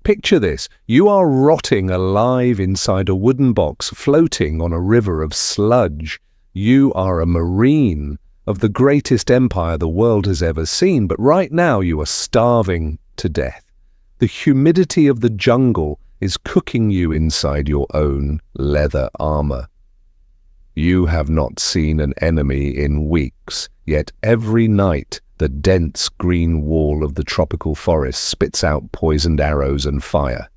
Picture this. You are rotting alive inside a wooden box floating on a river of sludge. You are a marine of the greatest empire the world has ever seen, but right now you are starving to death. The humidity of the jungle is cooking you inside your own leather armor. You have not seen an enemy in weeks, yet every night the dense green wall of the tropical forest spits out poisoned arrows and fire.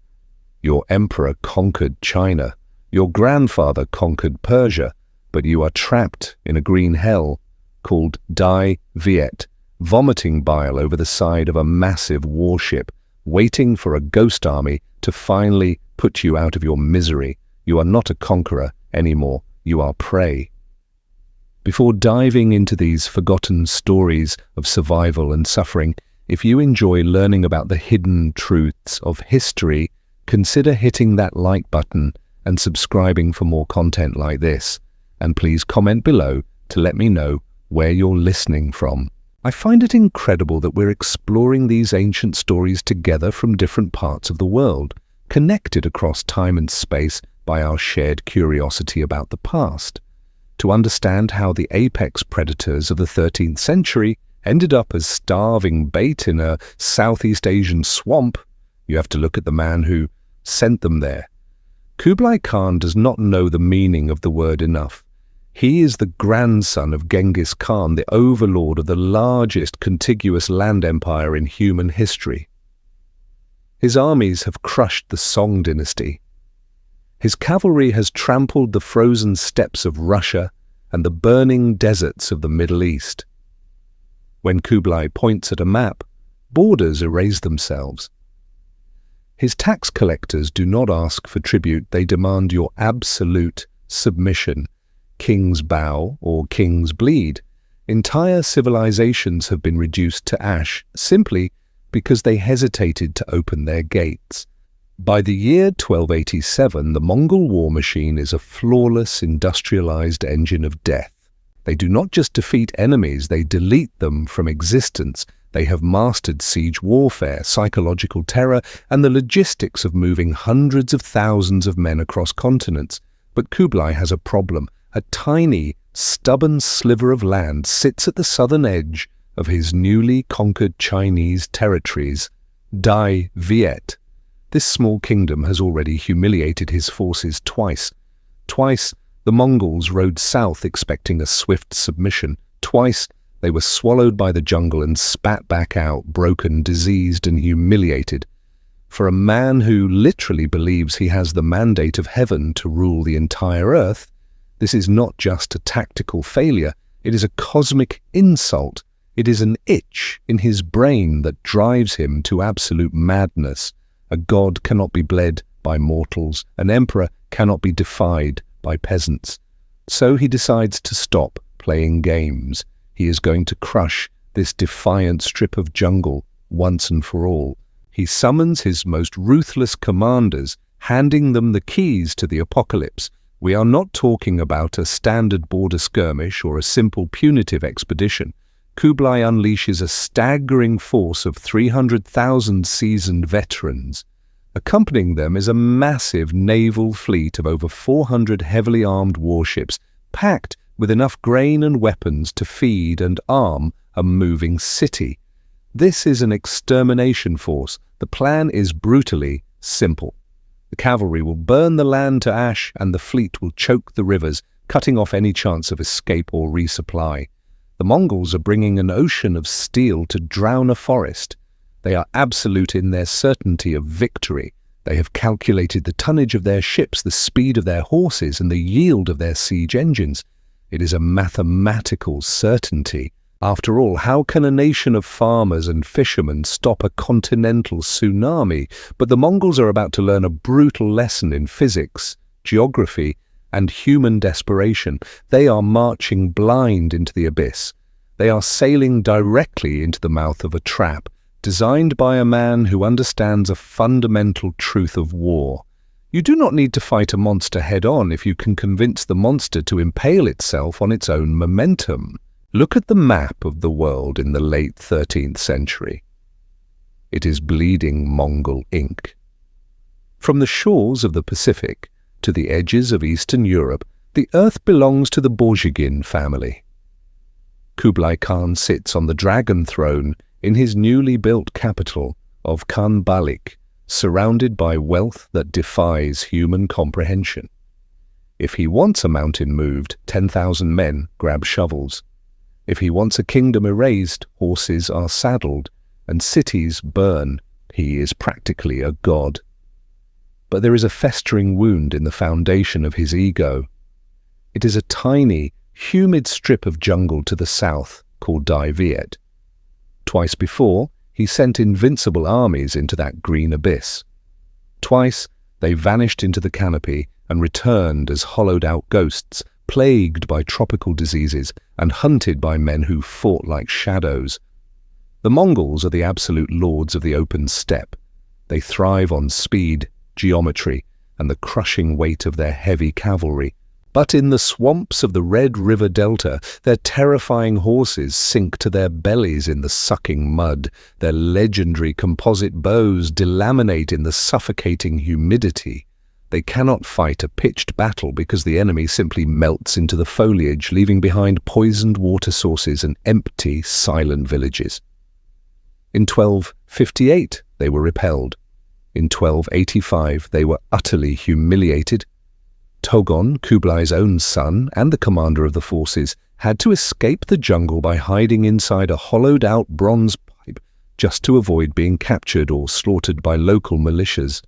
Your emperor conquered China. Your grandfather conquered Persia, but you are trapped in a green hell called Dai Viet, vomiting bile over the side of a massive warship, waiting for a ghost army to finally put you out of your misery. You are not a conqueror anymore. You are prey. Before diving into these forgotten stories of survival and suffering, if you enjoy learning about the hidden truths of history, consider hitting that like button and subscribing for more content like this. And please comment below to let me know where you're listening from. I find it incredible that we're exploring these ancient stories together from different parts of the world, connected across time and space by our shared curiosity about the past. To understand how the apex predators of the 13th century ended up as starving bait in a Southeast Asian swamp, you have to look at the man who sent them there. Kublai Khan does not know the meaning of the word enough. He is the grandson of Genghis Khan, the overlord of the largest contiguous land empire in human history. His armies have crushed the Song dynasty. His cavalry has trampled the frozen steppes of Russia and the burning deserts of the Middle East. When Kublai points at a map, borders erase themselves. His tax collectors do not ask for tribute, they demand your absolute submission. Kings bow or kings bleed. Entire civilizations have been reduced to ash simply because they hesitated to open their gates. By the year 1287, the Mongol war machine is a flawless, industrialized engine of death. They do not just defeat enemies, they delete them from existence. They have mastered siege warfare, psychological terror, and the logistics of moving hundreds of thousands of men across continents. But Kublai has a problem. A tiny, stubborn sliver of land sits at the southern edge of his newly conquered Chinese territories, Dai Viet. This small kingdom has already humiliated his forces twice. Twice, the Mongols rode south expecting a swift submission. Twice, they were swallowed by the jungle and spat back out, broken, diseased, and humiliated. For a man who literally believes he has the mandate of heaven to rule the entire earth, this is not just a tactical failure, it is a cosmic insult. It is an itch in his brain that drives him to absolute madness. A god cannot be bled by mortals. An emperor cannot be defied by peasants. So he decides to stop playing games. He is going to crush this defiant strip of jungle once and for all. He summons his most ruthless commanders, handing them the keys to the apocalypse. We are not talking about a standard border skirmish or a simple punitive expedition. Kublai unleashes a staggering force of 300,000 seasoned veterans. Accompanying them is a massive naval fleet of over 400 heavily armed warships, packed with enough grain and weapons to feed and arm a moving city. This is an extermination force. The plan is brutally simple. The cavalry will burn the land to ash and the fleet will choke the rivers, cutting off any chance of escape or resupply. The Mongols are bringing an ocean of steel to drown a forest. They are absolute in their certainty of victory. They have calculated the tonnage of their ships, the speed of their horses, and the yield of their siege engines. It is a mathematical certainty. After all, how can a nation of farmers and fishermen stop a continental tsunami? But the Mongols are about to learn a brutal lesson in physics, geography, and human desperation. They are marching blind into the abyss. They are sailing directly into the mouth of a trap, designed by a man who understands a fundamental truth of war. You do not need to fight a monster head-on if you can convince the monster to impale itself on its own momentum. Look at the map of the world in the late 13th century. It is bleeding Mongol ink. From the shores of the Pacific to the edges of Eastern Europe, the earth belongs to the Borjigin family. Kublai Khan sits on the dragon throne in his newly built capital of Khan Balik, surrounded by wealth that defies human comprehension. If he wants a mountain moved, 10,000 men grab shovels. If he wants a kingdom erased, horses are saddled, and cities burn. He is practically a god. But there is a festering wound in the foundation of his ego. It is a tiny, humid strip of jungle to the south called Dai Viet. Twice before, he sent invincible armies into that green abyss. Twice, they vanished into the canopy and returned as hollowed-out ghosts, plagued by tropical diseases and hunted by men who fought like shadows. The Mongols are the absolute lords of the open steppe. They thrive on speed, geometry, and the crushing weight of their heavy cavalry. But in the swamps of the Red River Delta, their terrifying horses sink to their bellies in the sucking mud. Their legendary composite bows delaminate in the suffocating humidity. They cannot fight a pitched battle because the enemy simply melts into the foliage, leaving behind poisoned water sources and empty, silent villages. In 1258, they were repelled. In 1285, they were utterly humiliated. Toan, Kublai's own son and the commander of the forces, had to escape the jungle by hiding inside a hollowed-out bronze pipe just to avoid being captured or slaughtered by local militias.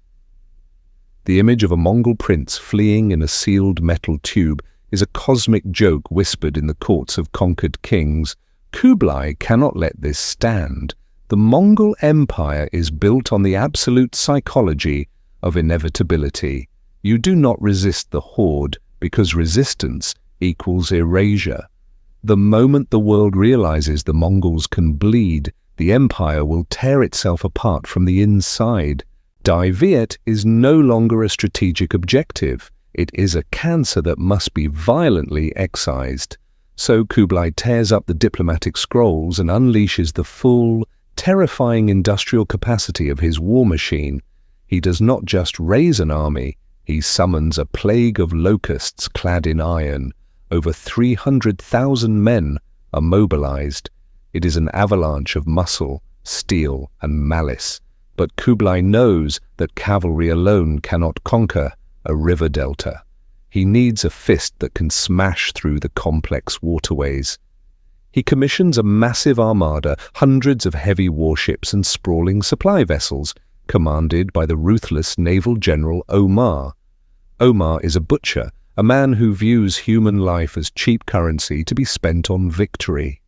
The image of a Mongol prince fleeing in a sealed metal tube is a cosmic joke whispered in the courts of conquered kings. Kublai cannot let this stand. The Mongol Empire is built on the absolute psychology of inevitability. You do not resist the horde because resistance equals erasure. The moment the world realizes the Mongols can bleed, the empire will tear itself apart from the inside. Dai Viet is no longer a strategic objective. It is a cancer that must be violently excised. So Kublai tears up the diplomatic scrolls and unleashes the full, terrifying industrial capacity of his war machine. He does not just raise an army, he summons a plague of locusts clad in iron. Over 300,000 men are mobilized. It is an avalanche of muscle, steel, and malice. But Kublai knows that cavalry alone cannot conquer a river delta. He needs a fist that can smash through the complex waterways. He commissions a massive armada, hundreds of heavy warships and sprawling supply vessels, commanded by the ruthless naval general Omar. Omar is a butcher, a man who views human life as cheap currency to be spent on victory.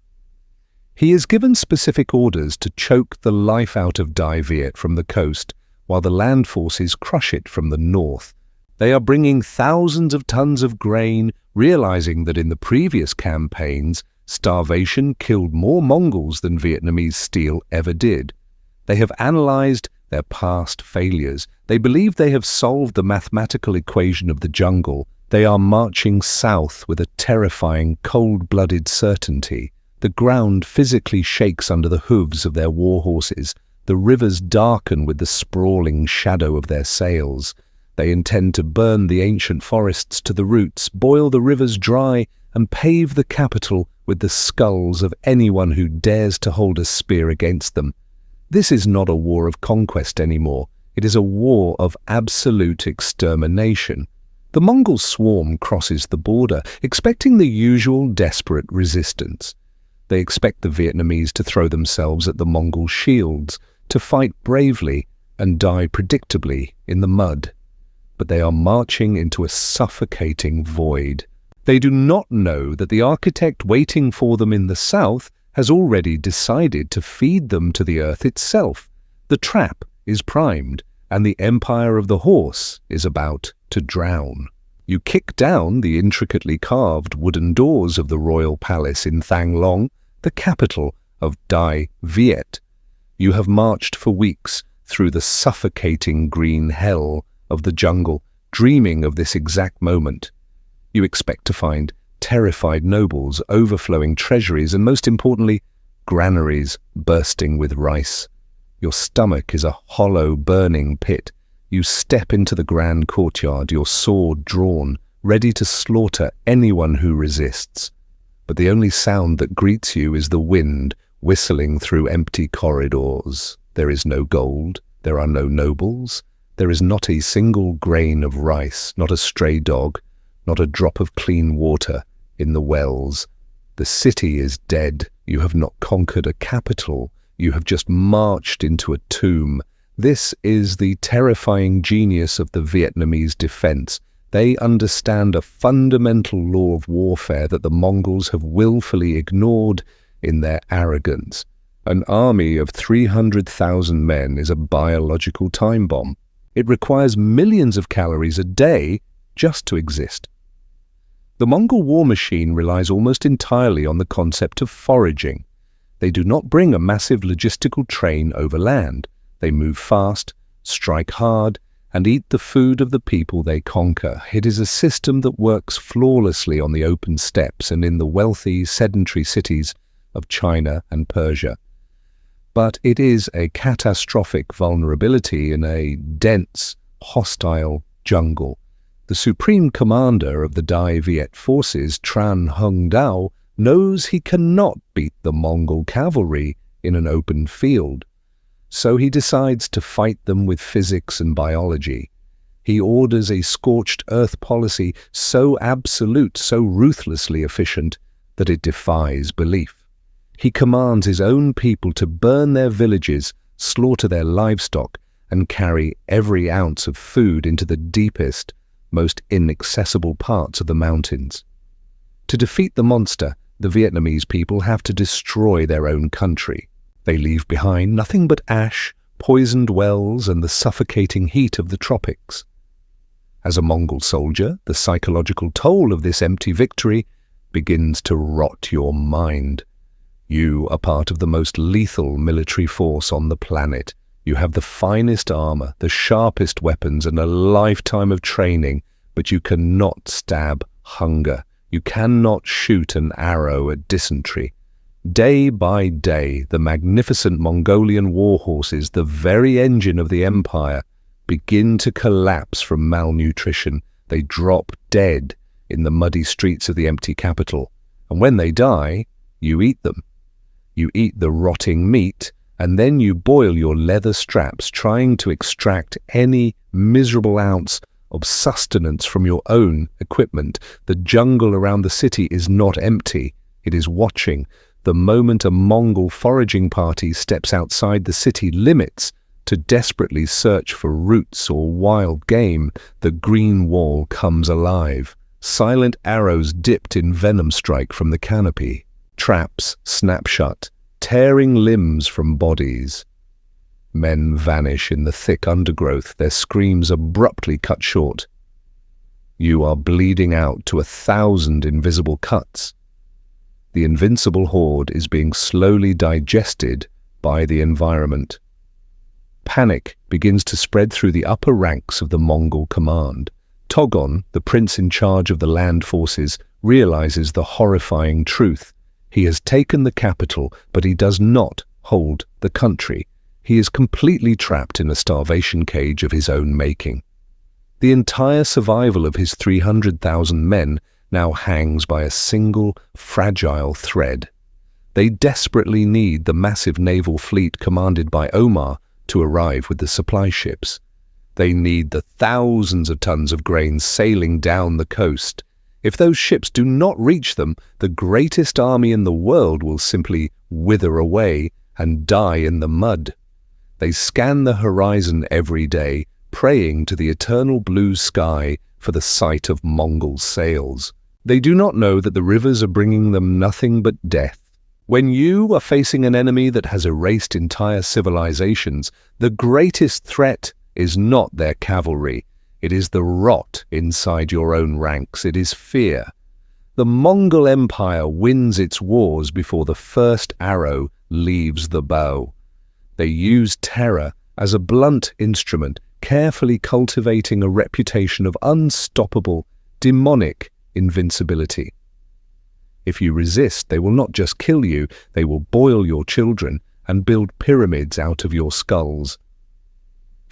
He is given specific orders to choke the life out of Dai Viet from the coast, while the land forces crush it from the north. They are bringing thousands of tons of grain, realizing that in the previous campaigns, starvation killed more Mongols than Vietnamese steel ever did. They have analyzed their past failures. They believe they have solved the mathematical equation of the jungle. They are marching south with a terrifying, cold-blooded certainty. The ground physically shakes under the hooves of their war horses. The rivers darken with the sprawling shadow of their sails. They intend to burn the ancient forests to the roots, boil the rivers dry, and pave the capital with the skulls of anyone who dares to hold a spear against them. This is not a war of conquest anymore. It is a war of absolute extermination. The Mongol swarm crosses the border, expecting the usual desperate resistance. They expect the Vietnamese to throw themselves at the Mongol shields, to fight bravely and die predictably in the mud. But they are marching into a suffocating void. They do not know that the architect waiting for them in the south has already decided to feed them to the earth itself. The trap is primed, and the empire of the horse is about to drown. You kick down the intricately carved wooden doors of the royal palace in Thang Long, the capital of Dai Viet. You have marched for weeks through the suffocating green hell of the jungle, dreaming of this exact moment. You expect to find terrified nobles, overflowing treasuries, and most importantly, granaries bursting with rice. Your stomach is a hollow, burning pit. You step into the grand courtyard, your sword drawn, ready to slaughter anyone who resists. But the only sound that greets you is the wind whistling through empty corridors. There is no gold, there are no nobles, there is not a single grain of rice, not a stray dog, not a drop of clean water in the wells. The city is dead. You have not conquered a capital. You have just marched into a tomb. This is the terrifying genius of the Vietnamese defense. They understand a fundamental law of warfare that the Mongols have willfully ignored in their arrogance. An army of 300,000 men is a biological time bomb. It requires millions of calories a day just to exist. The Mongol war machine relies almost entirely on the concept of foraging. They do not bring a massive logistical train overland. They move fast, strike hard, and eat the food of the people they conquer. It is a system that works flawlessly on the open steppes and in the wealthy, sedentary cities of China and Persia. But it is a catastrophic vulnerability in a dense, hostile jungle. The supreme commander of the Dai Viet forces, Tran Hung Dao, knows he cannot beat the Mongol cavalry in an open field. So he decides to fight them with physics and biology. He orders a scorched earth policy so absolute, so ruthlessly efficient, that it defies belief. He commands his own people to burn their villages, slaughter their livestock, and carry every ounce of food into the deepest, most inaccessible parts of the mountains. To defeat the monster, the Vietnamese people have to destroy their own country. They leave behind nothing but ash, poisoned wells, and the suffocating heat of the tropics. As a Mongol soldier, the psychological toll of this empty victory begins to rot your mind. You are part of the most lethal military force on the planet. You have the finest armor, the sharpest weapons, and a lifetime of training, but you cannot stab hunger. You cannot shoot an arrow at dysentery. Day by day, the magnificent Mongolian war horses, the very engine of the empire, begin to collapse from malnutrition. They drop dead in the muddy streets of the empty capital. And when they die, you eat them. You eat the rotting meat, and then you boil your leather straps, trying to extract any miserable ounce of sustenance from your own equipment. The jungle around the city is not empty. It is watching. The moment a Mongol foraging party steps outside the city limits to desperately search for roots or wild game, the green wall comes alive. Silent arrows dipped in venom strike from the canopy. Traps snap shut, tearing limbs from bodies. Men vanish in the thick undergrowth, their screams abruptly cut short. You are bleeding out to 1,000 invisible cuts. The invincible horde is being slowly digested by the environment. Panic begins to spread through the upper ranks of the Mongol command. Togon, the prince in charge of the land forces, realizes the horrifying truth. He has taken the capital, but he does not hold the country. He is completely trapped in a starvation cage of his own making. The entire survival of his 300,000 men now hangs by a single, fragile thread. They desperately need the massive naval fleet commanded by Omar to arrive with the supply ships. They need the thousands of tons of grain sailing down the coast. If those ships do not reach them, the greatest army in the world will simply wither away and die in the mud. They scan the horizon every day, praying to the eternal blue sky for the sight of Mongol sails. They do not know that the rivers are bringing them nothing but death. When you are facing an enemy that has erased entire civilizations, the greatest threat is not their cavalry. It is the rot inside your own ranks. It is fear. The Mongol Empire wins its wars before the first arrow leaves the bow. They use terror as a blunt instrument, carefully cultivating a reputation of unstoppable, demonic invincibility. If you resist, they will not just kill you, they will boil your children and build pyramids out of your skulls.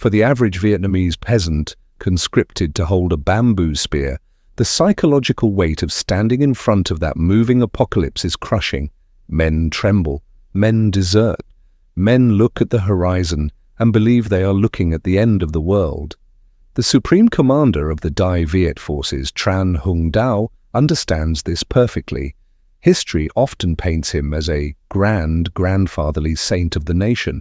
For the average Vietnamese peasant conscripted to hold a bamboo spear, the psychological weight of standing in front of that moving apocalypse is crushing. Men tremble, men desert, men look at the horizon and believe they are looking at the end of the world. The supreme commander of the Dai Viet forces, Tran Hung Dao, understands this perfectly. History often paints him as a grandfatherly saint of the nation,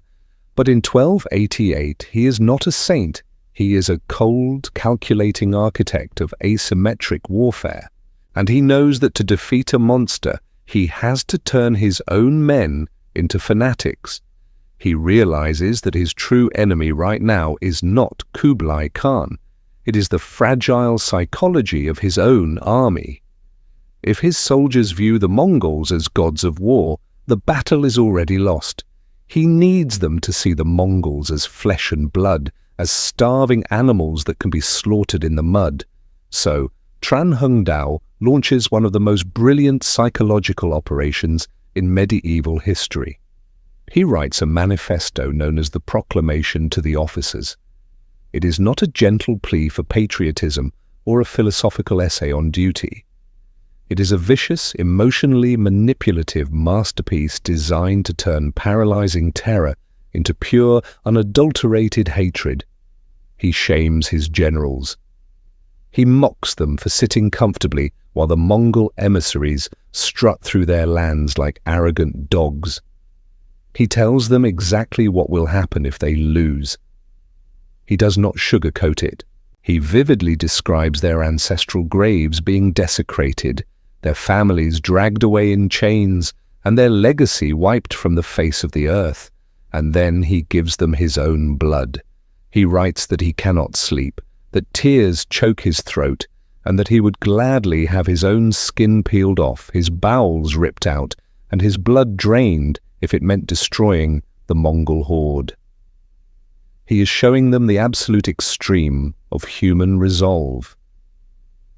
but in 1288 he is not a saint, he is a cold, calculating architect of asymmetric warfare, and he knows that to defeat a monster he has to turn his own men into fanatics. He realizes that his true enemy right now is not Kublai Khan. It is the fragile psychology of his own army. If his soldiers view the Mongols as gods of war, the battle is already lost. He needs them to see the Mongols as flesh and blood, as starving animals that can be slaughtered in the mud. So, Tran Hung Dao launches one of the most brilliant psychological operations in medieval history. He writes a manifesto known as the Proclamation to the Officers. It is not a gentle plea for patriotism or a philosophical essay on duty. It is a vicious, emotionally manipulative masterpiece designed to turn paralyzing terror into pure, unadulterated hatred. He shames his generals. He mocks them for sitting comfortably while the Mongol emissaries strut through their lands like arrogant dogs. He tells them exactly what will happen if they lose. He does not sugarcoat it. He vividly describes their ancestral graves being desecrated, their families dragged away in chains, and their legacy wiped from the face of the earth. And then he gives them his own blood. He writes that he cannot sleep, that tears choke his throat, and that he would gladly have his own skin peeled off, his bowels ripped out, and his blood drained if it meant destroying the Mongol horde. He is showing them the absolute extreme of human resolve.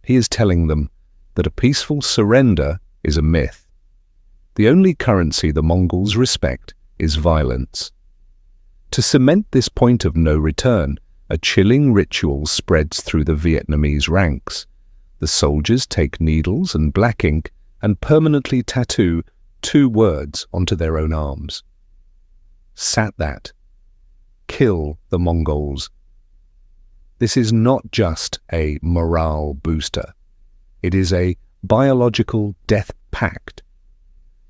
He is telling them that a peaceful surrender is a myth. The only currency the Mongols respect is violence. To cement this point of no return, a chilling ritual spreads through the Vietnamese ranks. The soldiers take needles and black ink and permanently tattoo 2 words onto their own arms. Sat that. Kill the Mongols. This is not just a morale booster. It is a biological death pact.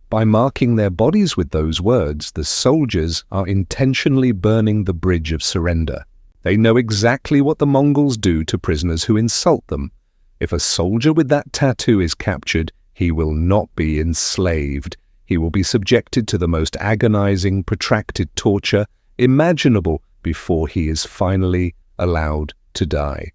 By marking their bodies with those words, the soldiers are intentionally burning the bridge of surrender. They know exactly what the Mongols do to prisoners who insult them. If a soldier with that tattoo is captured, he will not be enslaved. He will be subjected to the most agonizing, protracted torture imaginable before he is finally allowed to die.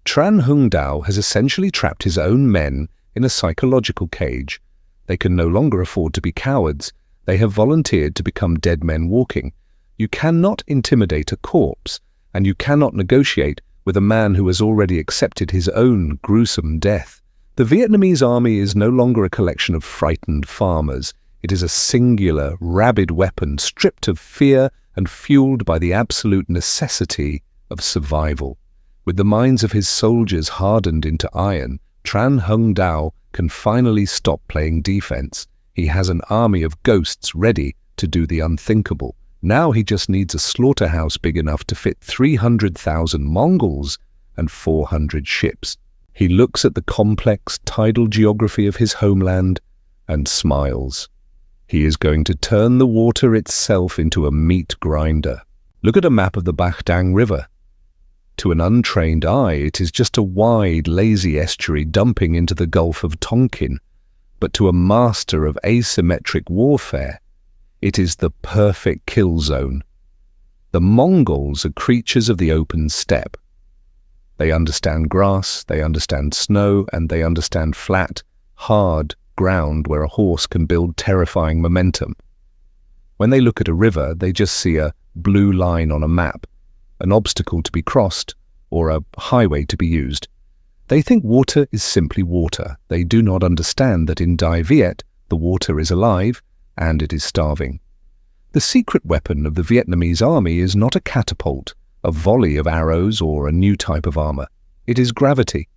Tran Hung Dao has essentially trapped his own men in a psychological cage. They can no longer afford to be cowards. They have volunteered to become dead men walking. You cannot intimidate a corpse, and you cannot negotiate with a man who has already accepted his own gruesome death. The Vietnamese army is no longer a collection of frightened farmers. It is a singular, rabid weapon stripped of fear and fueled by the absolute necessity of survival. With the minds of his soldiers hardened into iron, Tran Hung Dao can finally stop playing defense. He has an army of ghosts ready to do the unthinkable. Now he just needs a slaughterhouse big enough to fit 300,000 Mongols and 400 ships. He looks at the complex tidal geography of his homeland and smiles. He is going to turn the water itself into a meat grinder. Look at a map of the Bach Dang River. To an untrained eye, it is just a wide, lazy estuary dumping into the Gulf of Tonkin. But to a master of asymmetric warfare, it is the perfect kill zone. The Mongols are creatures of the open steppe. They understand grass, they understand snow, and they understand flat, hard ground where a horse can build terrifying momentum. When they look at a river, they just see a blue line on a map, an obstacle to be crossed, or a highway to be used. They think water is simply water. They do not understand that in Dai Viet, the water is alive and it is starving. The secret weapon of the Vietnamese army is not a catapult, a volley of arrows or a new type of armor. It is gravity.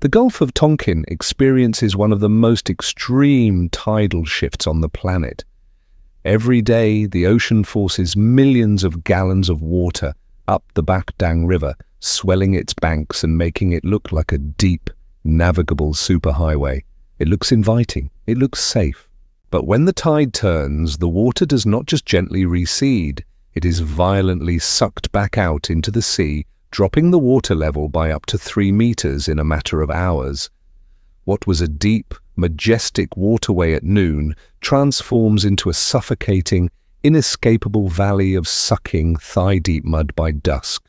The Gulf of Tonkin experiences one of the most extreme tidal shifts on the planet. Every day, the ocean forces millions of gallons of water up the Bach Dang River, swelling its banks and making it look like a deep, navigable superhighway. It looks inviting. It looks safe. But when the tide turns, the water does not just gently recede. It is violently sucked back out into the sea, dropping the water level by up to 3 meters in a matter of hours. What was a deep, majestic waterway at noon transforms into a suffocating, inescapable valley of sucking, thigh-deep mud by dusk.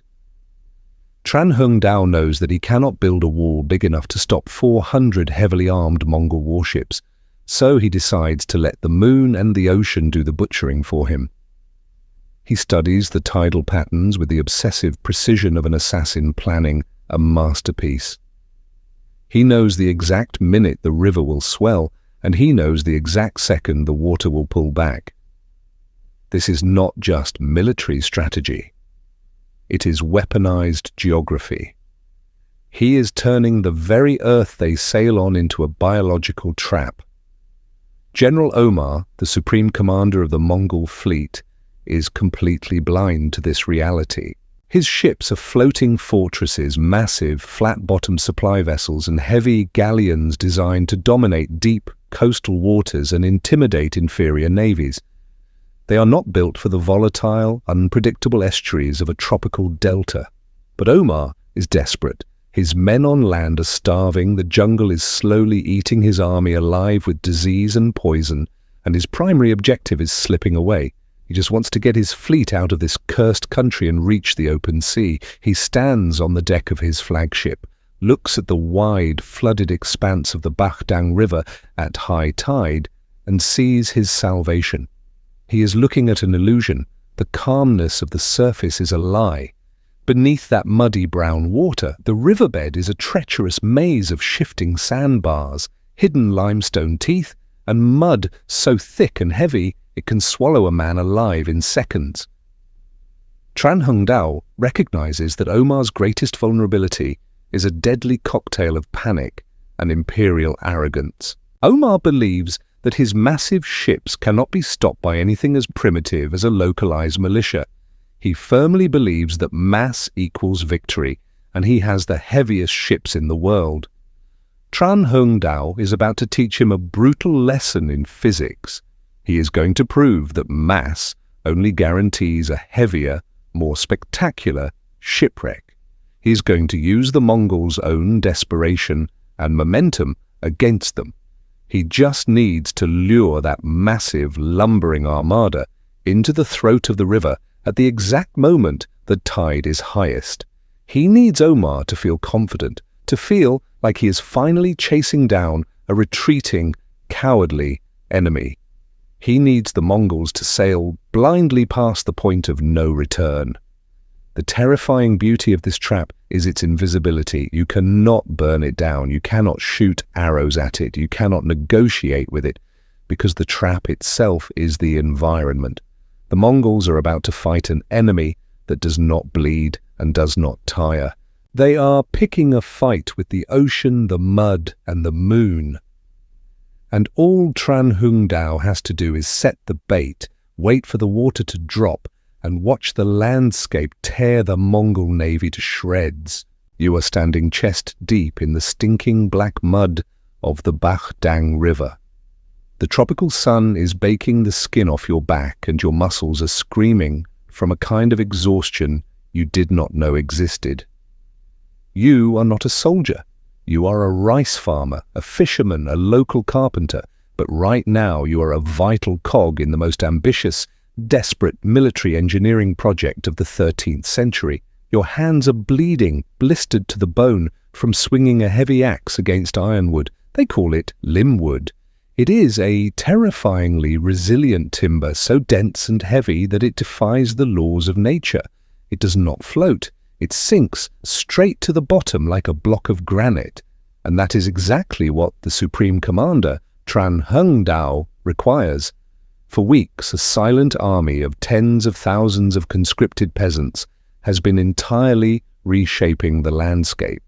Tran Hung Dao knows that he cannot build a wall big enough to stop 400 heavily armed Mongol warships, so he decides to let the moon and the ocean do the butchering for him. He studies the tidal patterns with the obsessive precision of an assassin planning a masterpiece. He knows the exact minute the river will swell, and he knows the exact second the water will pull back. This is not just military strategy. It is weaponized geography. He is turning the very earth they sail on into a biological trap. General Omar, the supreme commander of the Mongol fleet, is completely blind to this reality. His ships are floating fortresses, massive, flat-bottomed supply vessels, and heavy galleons designed to dominate deep coastal waters and intimidate inferior navies. They are not built for the volatile, unpredictable estuaries of a tropical delta. But Omar is desperate. His men on land are starving, the jungle is slowly eating his army alive with disease and poison, and his primary objective is slipping away. He just wants to get his fleet out of this cursed country and reach the open sea. He stands on the deck of his flagship, looks at the wide, flooded expanse of the Bach Dang River at high tide, and sees his salvation. He is looking at an illusion. The calmness of the surface is a lie. Beneath that muddy brown water, the riverbed is a treacherous maze of shifting sandbars, hidden limestone teeth, and mud so thick and heavy it can swallow a man alive in seconds. Tran Hung Dao recognizes that Omar's greatest vulnerability is a deadly cocktail of panic and imperial arrogance. Omar believes that his massive ships cannot be stopped by anything as primitive as a localized militia. He firmly believes that mass equals victory, and he has the heaviest ships in the world. Tran Hung Dao is about to teach him a brutal lesson in physics. He is going to prove that mass only guarantees a heavier, more spectacular shipwreck. He is going to use the Mongols' own desperation and momentum against them. He just needs to lure that massive, lumbering armada into the throat of the river at the exact moment the tide is highest. He needs Omar to feel confident, to feel like he is finally chasing down a retreating, cowardly enemy. He needs the Mongols to sail blindly past the point of no return. The terrifying beauty of this trap is its invisibility. You cannot burn it down. You cannot shoot arrows at it. You cannot negotiate with it, because the trap itself is the environment. The Mongols are about to fight an enemy that does not bleed and does not tire. They are picking a fight with the ocean, the mud, and the moon. And all Tran Hung Dao has to do is set the bait, wait for the water to drop, and watch the landscape tear the Mongol navy to shreds. You are standing chest deep in the stinking black mud of the Bach Dang River. The tropical sun is baking the skin off your back, and your muscles are screaming from a kind of exhaustion you did not know existed. You are not a soldier. You are a rice farmer, a fisherman, a local carpenter, but right now you are a vital cog in the most ambitious, desperate military engineering project of the 13th century. Your hands are bleeding, blistered to the bone from swinging a heavy axe against ironwood. They call it limbwood. It is a terrifyingly resilient timber, so dense and heavy that it defies the laws of nature. It does not float. It sinks straight to the bottom like a block of granite. And that is exactly what the Supreme Commander, Tran Hung Dao, requires. For weeks, a silent army of tens of thousands of conscripted peasants has been entirely reshaping the landscape.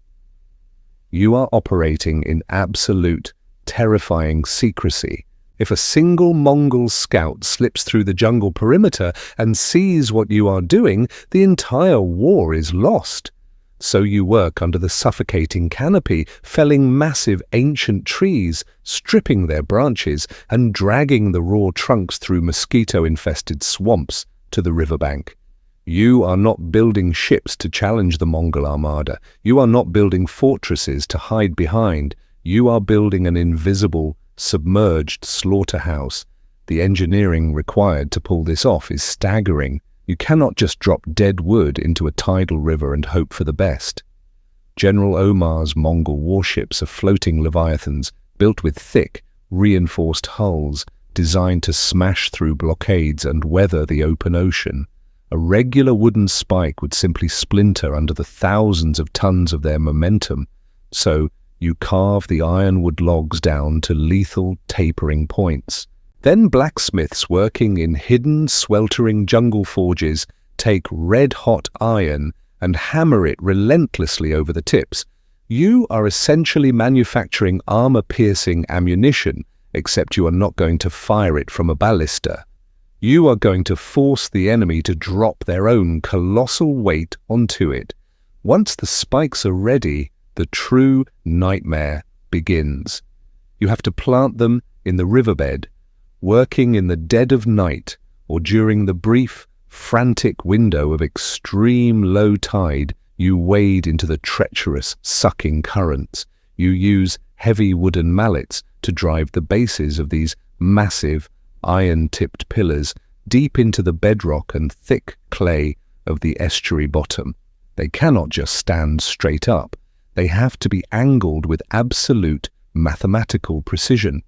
You are operating in absolute, terrifying secrecy. If a single Mongol scout slips through the jungle perimeter and sees what you are doing, the entire war is lost. So you work under the suffocating canopy, felling massive ancient trees, stripping their branches, and dragging the raw trunks through mosquito-infested swamps to the riverbank. You are not building ships to challenge the Mongol armada. You are not building fortresses to hide behind. You are building an invisible, submerged slaughterhouse. The engineering required to pull this off is staggering. You cannot just drop dead wood into a tidal river and hope for the best. General Omar's Mongol warships are floating leviathans built with thick, reinforced hulls designed to smash through blockades and weather the open ocean. A regular wooden spike would simply splinter under the thousands of tons of their momentum. So you carve the ironwood logs down to lethal, tapering points. Then blacksmiths working in hidden, sweltering jungle forges take red-hot iron and hammer it relentlessly over the tips. You are essentially manufacturing armor-piercing ammunition, except you are not going to fire it from a ballista. You are going to force the enemy to drop their own colossal weight onto it. Once the spikes are ready, the true nightmare begins. You have to plant them in the riverbed, working in the dead of night or during the brief, frantic window of extreme low tide. You wade into the treacherous, sucking currents. You use heavy wooden mallets to drive the bases of these massive, iron-tipped pillars deep into the bedrock and thick clay of the estuary bottom. They cannot just stand straight up. They have to be angled with absolute mathematical precision.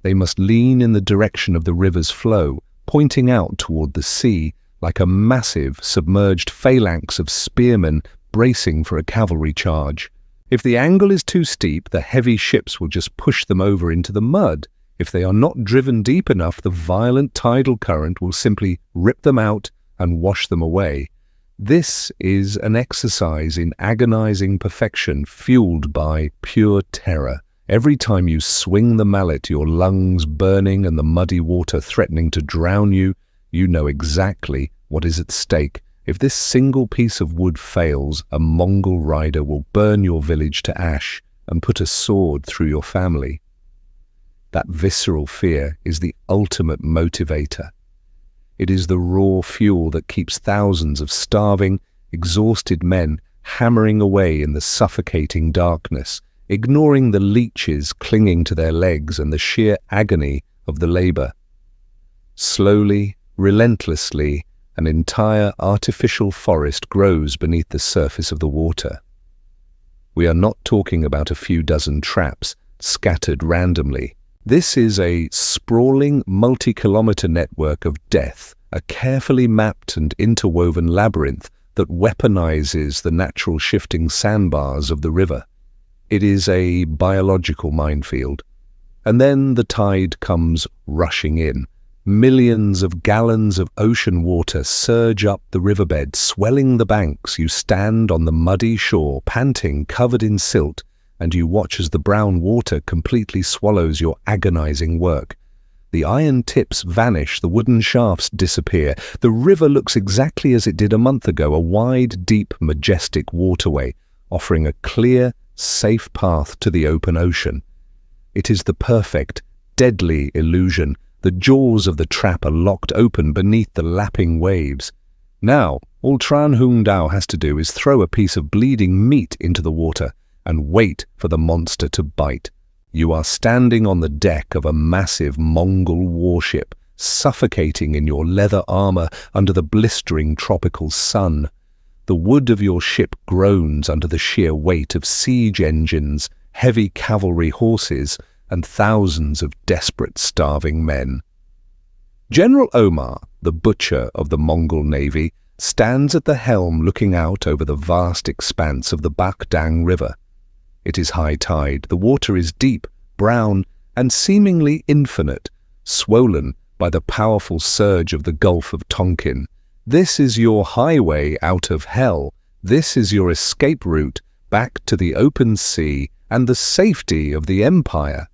They must lean in the direction of the river's flow, pointing out toward the sea like a massive, submerged phalanx of spearmen bracing for a cavalry charge. If the angle is too steep, the heavy ships will just push them over into the mud. If they are not driven deep enough, the violent tidal current will simply rip them out and wash them away. This is an exercise in agonizing perfection, fueled by pure terror. Every time you swing the mallet, your lungs burning and the muddy water threatening to drown you, you know exactly what is at stake. If this single piece of wood fails, a Mongol rider will burn your village to ash and put a sword through your family. That visceral fear is the ultimate motivator. It is the raw fuel that keeps thousands of starving, exhausted men hammering away in the suffocating darkness, ignoring the leeches clinging to their legs and the sheer agony of the labor. Slowly, relentlessly, an entire artificial forest grows beneath the surface of the water. We are not talking about a few dozen traps scattered randomly. This is a sprawling, multi-kilometer network of death, a carefully mapped and interwoven labyrinth that weaponizes the natural shifting sandbars of the river. It is a biological minefield. And then the tide comes rushing in. Millions of gallons of ocean water surge up the riverbed, swelling the banks. You stand on the muddy shore, panting, covered in silt, and you watch as the brown water completely swallows your agonizing work. The iron tips vanish, the wooden shafts disappear. The river looks exactly as it did a month ago, a wide, deep, majestic waterway, offering a clear, safe path to the open ocean. It is the perfect, deadly illusion. The jaws of the trap are locked open beneath the lapping waves. Now, all Tran Hung Dao has to do is throw a piece of bleeding meat into the water and wait for the monster to bite. You are standing on the deck of a massive Mongol warship, suffocating in your leather armor under the blistering tropical sun. The wood of your ship groans under the sheer weight of siege engines, heavy cavalry horses, and thousands of desperate, starving men. General Omar, the butcher of the Mongol navy, stands at the helm looking out over the vast expanse of the Bach Dang River. It is high tide. The water is deep, brown, and seemingly infinite, swollen by the powerful surge of the Gulf of Tonkin. This is your highway out of hell. This is your escape route back to the open sea and the safety of the empire.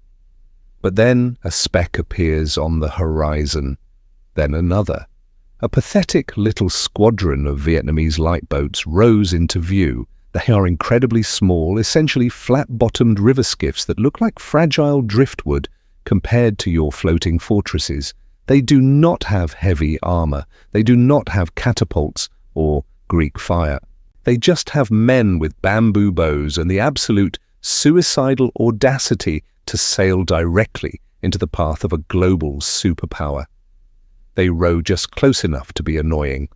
But then a speck appears on the horizon, then another. A pathetic little squadron of Vietnamese light boats rose into view. They are incredibly small, essentially flat-bottomed river skiffs that look like fragile driftwood compared to your floating fortresses. They do not have heavy armor. They do not have catapults or Greek fire. They just have men with bamboo bows and the absolute suicidal audacity to sail directly into the path of a global superpower. They row just close enough to be annoying.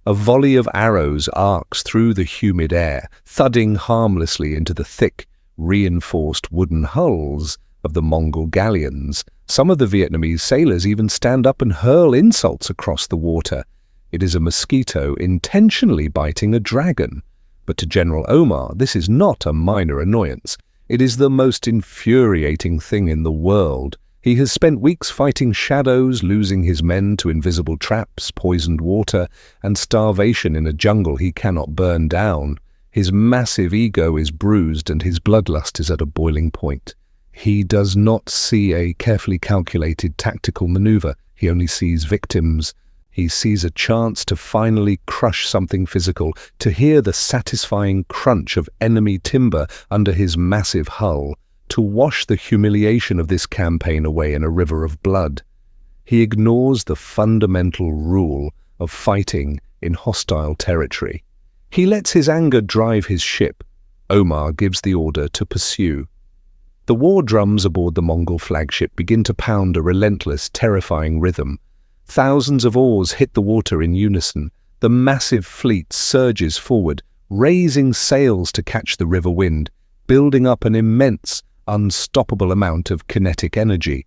A volley of arrows arcs through the humid air, thudding harmlessly into the thick, reinforced wooden hulls of the Mongol galleons. Some of the Vietnamese sailors even stand up and hurl insults across the water. It is a mosquito intentionally biting a dragon. But to General Omar, this is not a minor annoyance. It is the most infuriating thing in the world. He has spent weeks fighting shadows, losing his men to invisible traps, poisoned water, and starvation in a jungle he cannot burn down. His massive ego is bruised and his bloodlust is at a boiling point. He does not see a carefully calculated tactical maneuver. He only sees victims. He sees a chance to finally crush something physical, to hear the satisfying crunch of enemy timber under his massive hull, to wash the humiliation of this campaign away in a river of blood. He ignores the fundamental rule of fighting in hostile territory. He lets his anger drive his ship. Omar gives the order to pursue. The war drums aboard the Mongol flagship begin to pound a relentless, terrifying rhythm. Thousands of oars hit the water in unison. The massive fleet surges forward, raising sails to catch the river wind, building up an immense, unstoppable amount of kinetic energy.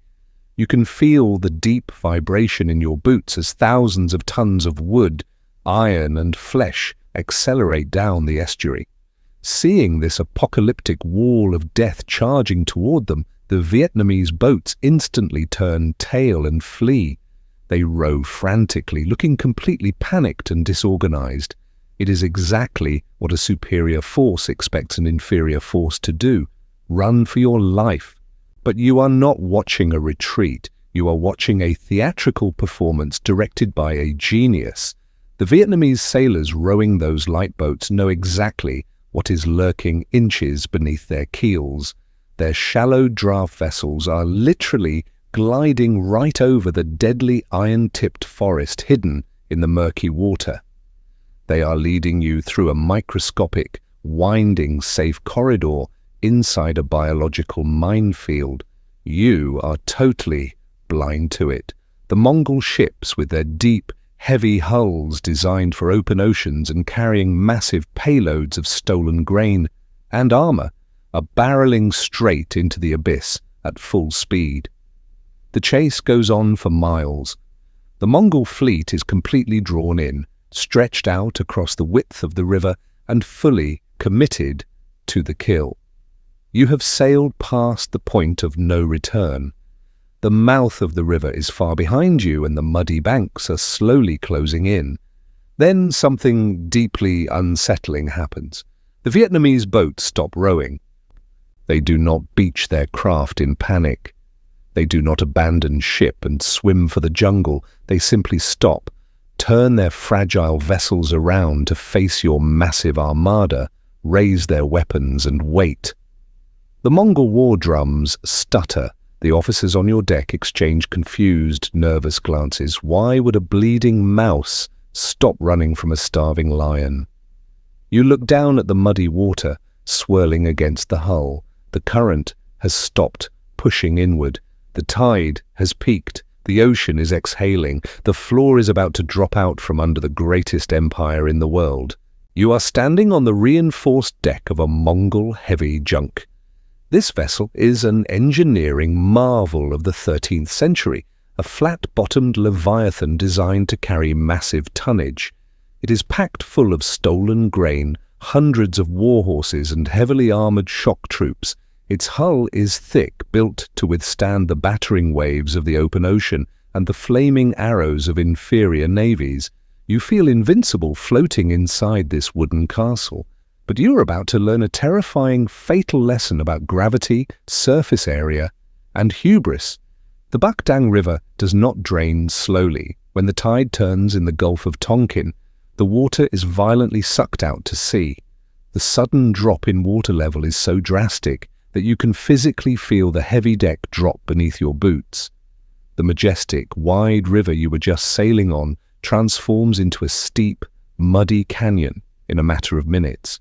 You can feel the deep vibration in your boots as thousands of tons of wood, iron, and flesh accelerate down the estuary. Seeing this apocalyptic wall of death charging toward them, the Vietnamese boats instantly turn tail and flee. They row frantically, looking completely panicked and disorganized. It is exactly what a superior force expects an inferior force to do. Run for your life. But you are not watching a retreat. You are watching a theatrical performance directed by a genius. The Vietnamese sailors rowing those light boats know exactly what is lurking inches beneath their keels. Their shallow draft vessels are literally gliding right over the deadly iron-tipped forest hidden in the murky water. They are leading you through a microscopic, winding, safe corridor inside a biological minefield. You are totally blind to it. The Mongol ships, with their deep, heavy hulls designed for open oceans and carrying massive payloads of stolen grain and armor, are barreling straight into the abyss at full speed. The chase goes on for miles. The Mongol fleet is completely drawn in, stretched out across the width of the river and fully committed to the kill. You have sailed past the point of no return. The mouth of the river is far behind you and the muddy banks are slowly closing in. Then something deeply unsettling happens. The Vietnamese boats stop rowing. They do not beach their craft in panic. They do not abandon ship and swim for the jungle. They simply stop, turn their fragile vessels around to face your massive armada, raise their weapons and wait. The Mongol war drums stutter. The officers on your deck exchange confused, nervous glances. Why would a bleeding mouse stop running from a starving lion? You look down at the muddy water, swirling against the hull. The current has stopped pushing inward. The tide has peaked. The ocean is exhaling. The floor is about to drop out from under the greatest empire in the world. You are standing on the reinforced deck of a Mongol heavy junk. This vessel is an engineering marvel of the 13th century, a flat-bottomed leviathan designed to carry massive tonnage. It is packed full of stolen grain, hundreds of war horses and heavily armored shock troops. Its hull is thick, built to withstand the battering waves of the open ocean and the flaming arrows of inferior navies. You feel invincible floating inside this wooden castle, but you're about to learn a terrifying, fatal lesson about gravity, surface area, and hubris. The Bach Dang River does not drain slowly. When the tide turns in the Gulf of Tonkin, the water is violently sucked out to sea. The sudden drop in water level is so drastic that you can physically feel the heavy deck drop beneath your boots. The majestic, wide river you were just sailing on transforms into a steep, muddy canyon in a matter of minutes.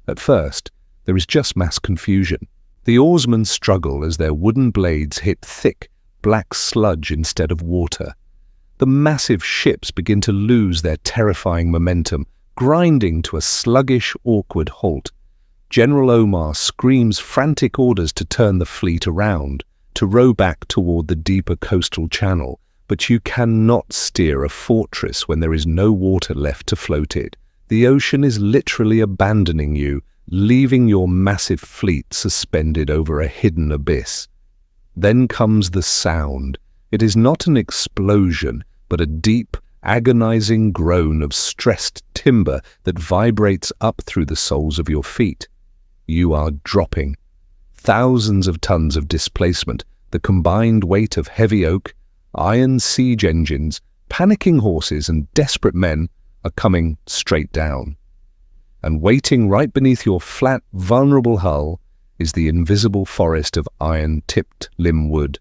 At first, there is just mass confusion. The oarsmen struggle as their wooden blades hit thick, black sludge instead of water. The massive ships begin to lose their terrifying momentum, grinding to a sluggish, awkward halt. General Omar screams frantic orders to turn the fleet around, to row back toward the deeper coastal channel, but you cannot steer a fortress when there is no water left to float it. The ocean is literally abandoning you, leaving your massive fleet suspended over a hidden abyss. Then comes the sound. It is not an explosion, but a deep, agonizing groan of stressed timber that vibrates up through the soles of your feet. You are dropping. Thousands of tons of displacement, the combined weight of heavy oak, iron siege engines, panicking horses, and desperate men are coming straight down. And waiting right beneath your flat, vulnerable hull is the invisible forest of iron-tipped limb wood.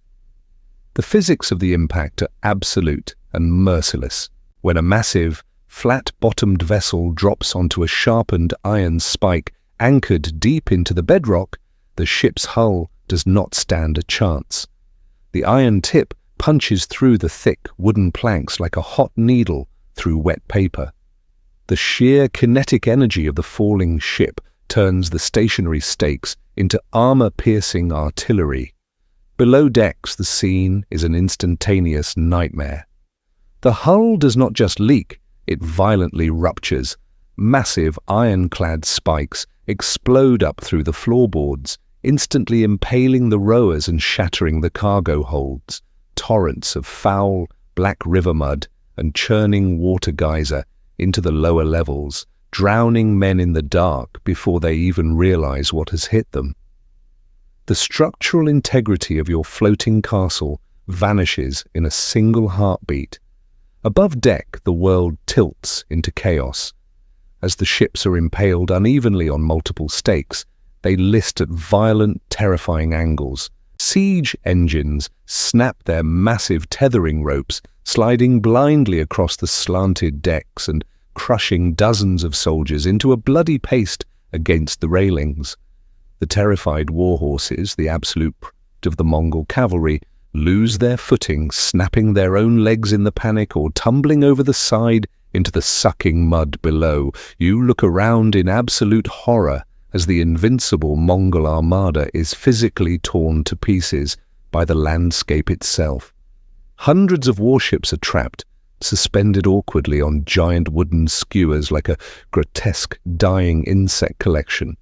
The physics of the impact are absolute and merciless. When a massive, flat-bottomed vessel drops onto a sharpened iron spike anchored deep into the bedrock, the ship's hull does not stand a chance. The iron tip punches through the thick wooden planks like a hot needle through wet paper. The sheer kinetic energy of the falling ship turns the stationary stakes into armor-piercing artillery. Below decks, the scene is an instantaneous nightmare. The hull does not just leak, it violently ruptures. Massive ironclad spikes explode up through the floorboards, instantly impaling the rowers and shattering the cargo holds. Torrents of foul, black river mud and churning water geyser into the lower levels, drowning men in the dark before they even realize what has hit them. The structural integrity of your floating castle vanishes in a single heartbeat. Above deck, the world tilts into chaos. As the ships are impaled unevenly on multiple stakes, they list at violent, terrifying angles. Siege engines snap their massive tethering ropes, sliding blindly across the slanted decks and crushing dozens of soldiers into a bloody paste against the railings. The terrified war horses, the absolute pride of the Mongol cavalry, lose their footing, snapping their own legs in the panic or tumbling over the side into the sucking mud below. You look around in absolute horror as the invincible Mongol armada is physically torn to pieces by the landscape itself. Hundreds of warships are trapped, suspended awkwardly on giant wooden skewers like a grotesque dying insect collection.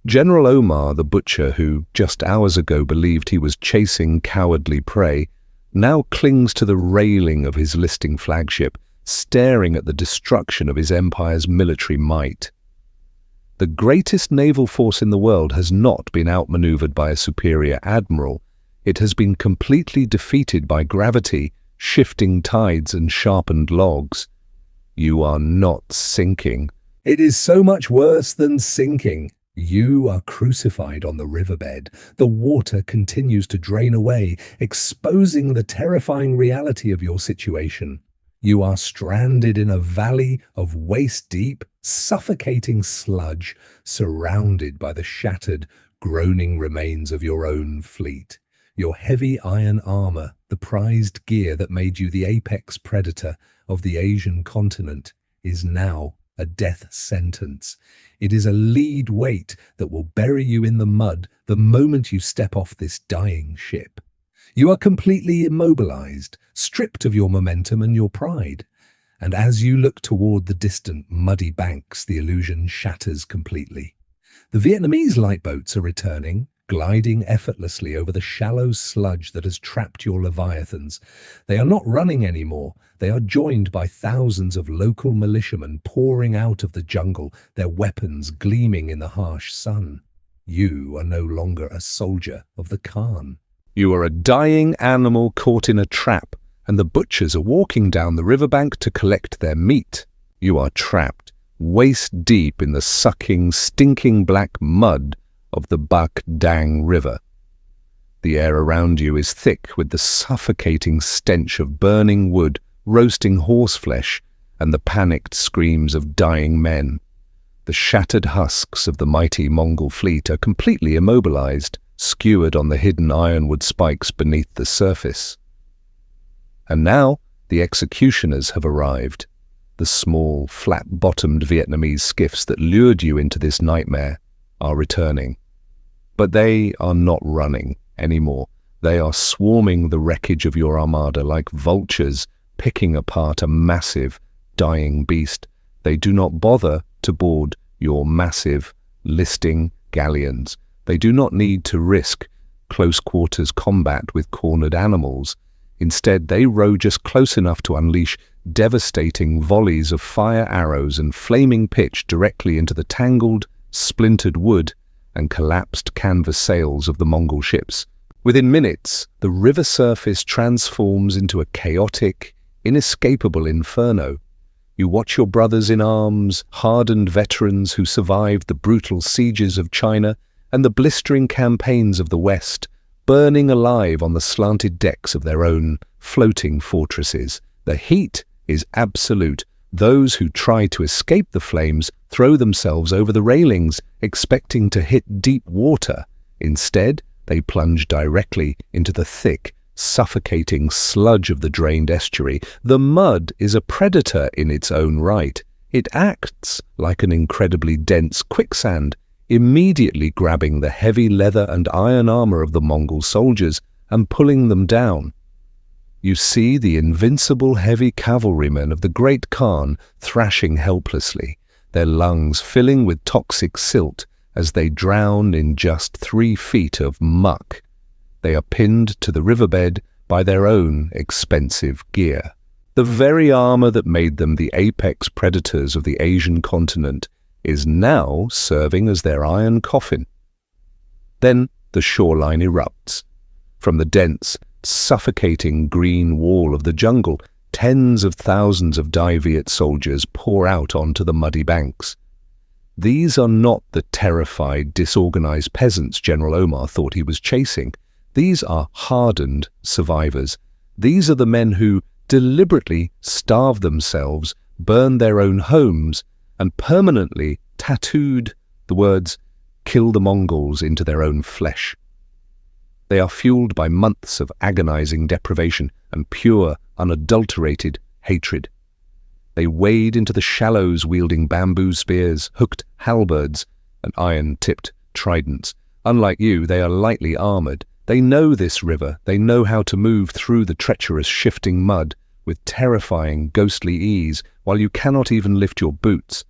General Omar, the butcher who just hours ago believed he was chasing cowardly prey, now clings to the railing of his listing flagship, staring at the destruction of his empire's military might. The greatest naval force in the world has not been outmaneuvered by a superior admiral. It has been completely defeated by gravity, shifting tides, and sharpened logs. You are not sinking. It is so much worse than sinking. You are crucified on the riverbed. The water continues to drain away, exposing the terrifying reality of your situation. You are stranded in a valley of waist-deep, suffocating sludge, surrounded by the shattered, groaning remains of your own fleet. Your heavy iron armor, the prized gear that made you the apex predator of the Asian continent, is now a death sentence. It is a lead weight that will bury you in the mud the moment you step off this dying ship. You are completely immobilized, stripped of your momentum and your pride. And as you look toward the distant, muddy banks, the illusion shatters completely. The Vietnamese lightboats are returning, gliding effortlessly over the shallow sludge that has trapped your leviathans. They are not running anymore. They are joined by thousands of local militiamen pouring out of the jungle, their weapons gleaming in the harsh sun. You are no longer a soldier of the Khan. You are a dying animal caught in a trap, and the butchers are walking down the riverbank to collect their meat. You are trapped, waist deep in the sucking, stinking black mud of the Bach Dang River. The air around you is thick with the suffocating stench of burning wood, roasting horseflesh, and the panicked screams of dying men. The shattered husks of the mighty Mongol fleet are completely immobilized, skewered on the hidden ironwood spikes beneath the surface. And now the executioners have arrived. The small, flat-bottomed Vietnamese skiffs that lured you into this nightmare are returning. But they are not running anymore. They are swarming the wreckage of your armada like vultures picking apart a massive, dying beast. They do not bother to board your massive, listing galleons. They do not need to risk close-quarters combat with cornered animals. Instead, they row just close enough to unleash devastating volleys of fire arrows and flaming pitch directly into the tangled, splintered wood and collapsed canvas sails of the Mongol ships. Within minutes, the river surface transforms into a chaotic, inescapable inferno. You watch your brothers in arms, hardened veterans who survived the brutal sieges of China and the blistering campaigns of the West, burning alive on the slanted decks of their own floating fortresses. The heat is absolute. Those who try to escape the flames throw themselves over the railings, expecting to hit deep water. Instead, they plunge directly into the thick, suffocating sludge of the drained estuary. The mud is a predator in its own right. It acts like an incredibly dense quicksand, immediately grabbing the heavy leather and iron armor of the Mongol soldiers and pulling them down. You see the invincible heavy cavalrymen of the great Khan thrashing helplessly, their lungs filling with toxic silt as they drown in just 3 feet of muck. They are pinned to the riverbed by their own expensive gear. The very armor that made them the apex predators of the Asian continent is now serving as their iron coffin. Then the shoreline erupts. From the dense, suffocating green wall of the jungle, tens of thousands of Dai Viet soldiers pour out onto the muddy banks. These are not the terrified, disorganized peasants General Omar thought he was chasing. These are hardened survivors. These are the men who deliberately starve themselves, burn their own homes, and permanently tattooed the words, "Kill the Mongols," into their own flesh. They are fueled by months of agonizing deprivation and pure, unadulterated hatred. They wade into the shallows wielding bamboo spears, hooked halberds, and iron-tipped tridents. Unlike you, they are lightly armored. They know this river. They know how to move through the treacherous, shifting mud with terrifying, ghostly ease, while you cannot even lift your boots.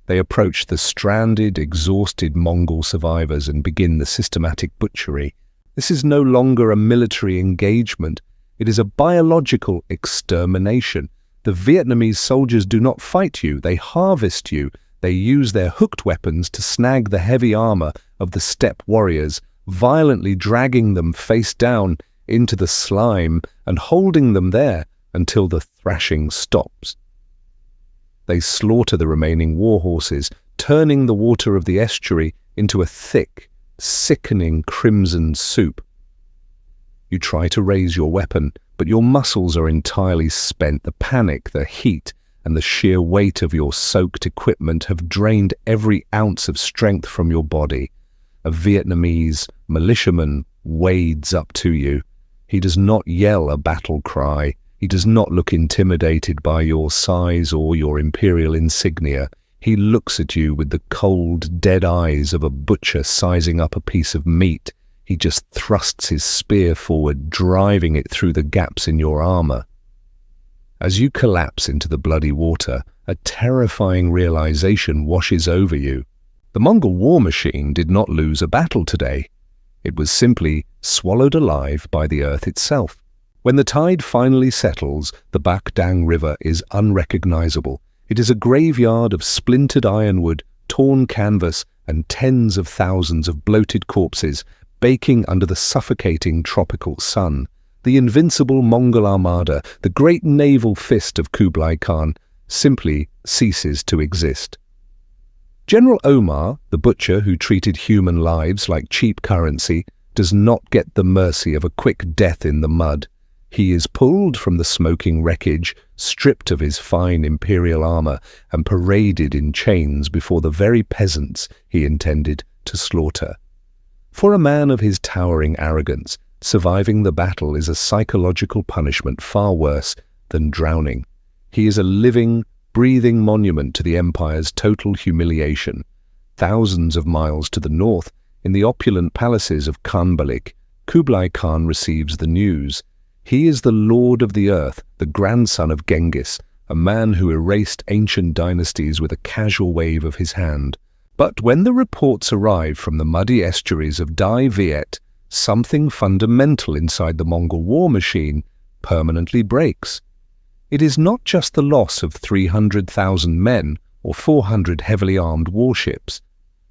They approach the stranded, exhausted Mongol survivors and begin the systematic butchery. This is no longer a military engagement. It is a biological extermination. The Vietnamese soldiers do not fight you. They harvest you. They use their hooked weapons to snag the heavy armor of the steppe warriors, violently dragging them face down into the slime and holding them there until the thrashing stops. They slaughter the remaining war horses, turning the water of the estuary into a thick, sickening crimson soup. You try to raise your weapon, but your muscles are entirely spent. The panic, the heat, and the sheer weight of your soaked equipment have drained every ounce of strength from your body. A Vietnamese militiaman wades up to you. He does not yell a battle cry. He does not look intimidated by your size or your imperial insignia. He looks at you with the cold, dead eyes of a butcher sizing up a piece of meat. He just thrusts his spear forward, driving it through the gaps in your armor. As you collapse into the bloody water, a terrifying realization washes over you. The Mongol war machine did not lose a battle today. It was simply swallowed alive by the earth itself. When the tide finally settles, the Bach Dang River is unrecognizable. It is a graveyard of splintered ironwood, torn canvas, and tens of thousands of bloated corpses baking under the suffocating tropical sun. The invincible Mongol armada, the great naval fist of Kublai Khan, simply ceases to exist. General Omar, the butcher who treated human lives like cheap currency, does not get the mercy of a quick death in the mud. He is pulled from the smoking wreckage, stripped of his fine imperial armor, and paraded in chains before the very peasants he intended to slaughter. For a man of his towering arrogance, surviving the battle is a psychological punishment far worse than drowning. He is a living, breathing monument to the empire's total humiliation. Thousands of miles to the north, in the opulent palaces of Khanbalik, Kublai Khan receives the news. He is the lord of the earth, the grandson of Genghis, a man who erased ancient dynasties with a casual wave of his hand. But when the reports arrive from the muddy estuaries of Dai Viet, something fundamental inside the Mongol war machine permanently breaks. It is not just the loss of 300,000 men or 400 heavily armed warships.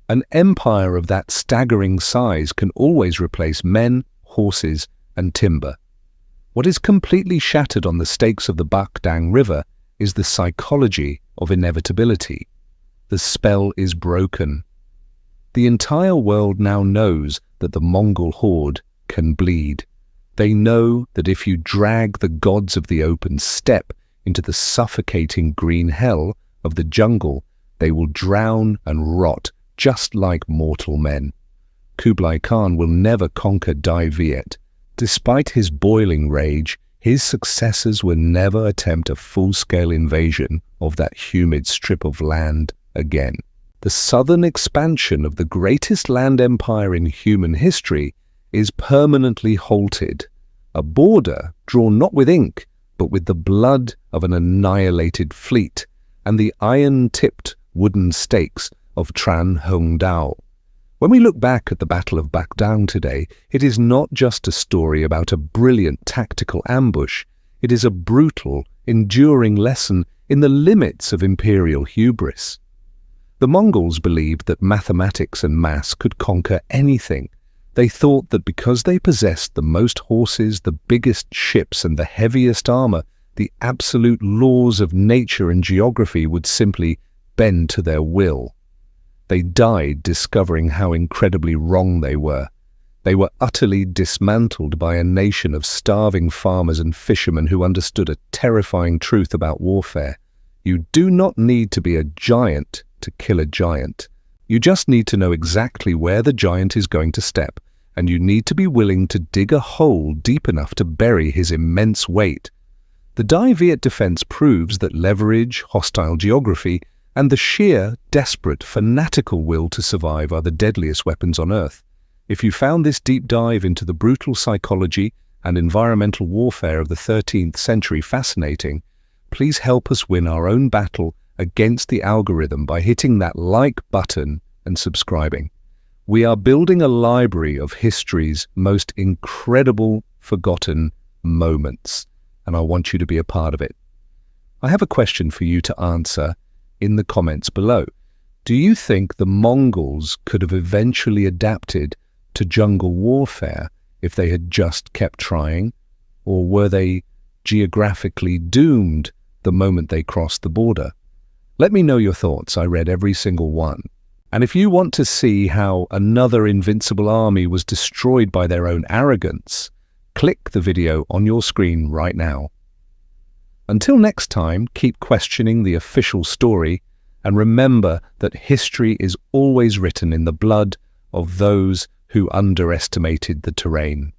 An empire of that staggering size can always replace men, horses, and timber. What is completely shattered on the stakes of the Bach Dang River is the psychology of inevitability. The spell is broken. The entire world now knows that the Mongol horde can bleed. They know that if you drag the gods of the open steppe into the suffocating green hell of the jungle, they will drown and rot just like mortal men. Kublai Khan will never conquer Dai Viet. Despite his boiling rage, his successors will never attempt a full-scale invasion of that humid strip of land again. The southern expansion of the greatest land empire in human history is permanently halted. A border drawn not with ink, but with the blood of an annihilated fleet and the iron-tipped wooden stakes of Tran Hung Dao. When we look back at the Battle of Bach Dang today, it is not just a story about a brilliant tactical ambush. It is a brutal, enduring lesson in the limits of imperial hubris. The Mongols believed that mathematics and mass could conquer anything. They thought that because they possessed the most horses, the biggest ships, and the heaviest armor, the absolute laws of nature and geography would simply bend to their will. They died discovering how incredibly wrong they were. They were utterly dismantled by a nation of starving farmers and fishermen who understood a terrifying truth about warfare. You do not need to be a giant to kill a giant. You just need to know exactly where the giant is going to step, and you need to be willing to dig a hole deep enough to bury his immense weight. The Dai Viet defense proves that leverage, hostile geography, and the sheer, desperate, fanatical will to survive are the deadliest weapons on Earth. If you found this deep dive into the brutal psychology and environmental warfare of the 13th century fascinating, please help us win our own battle against the algorithm by hitting that like button and subscribing. We are building a library of history's most incredible forgotten moments, and I want you to be a part of it. I have a question for you to answer in the comments below. Do you think the Mongols could have eventually adapted to jungle warfare if they had just kept trying? Or were they geographically doomed the moment they crossed the border? Let me know your thoughts. I read every single one. And if you want to see how another invincible army was destroyed by their own arrogance, click the video on your screen right now. Until next time, keep questioning the official story, and remember that history is always written in the blood of those who underestimated the terrain.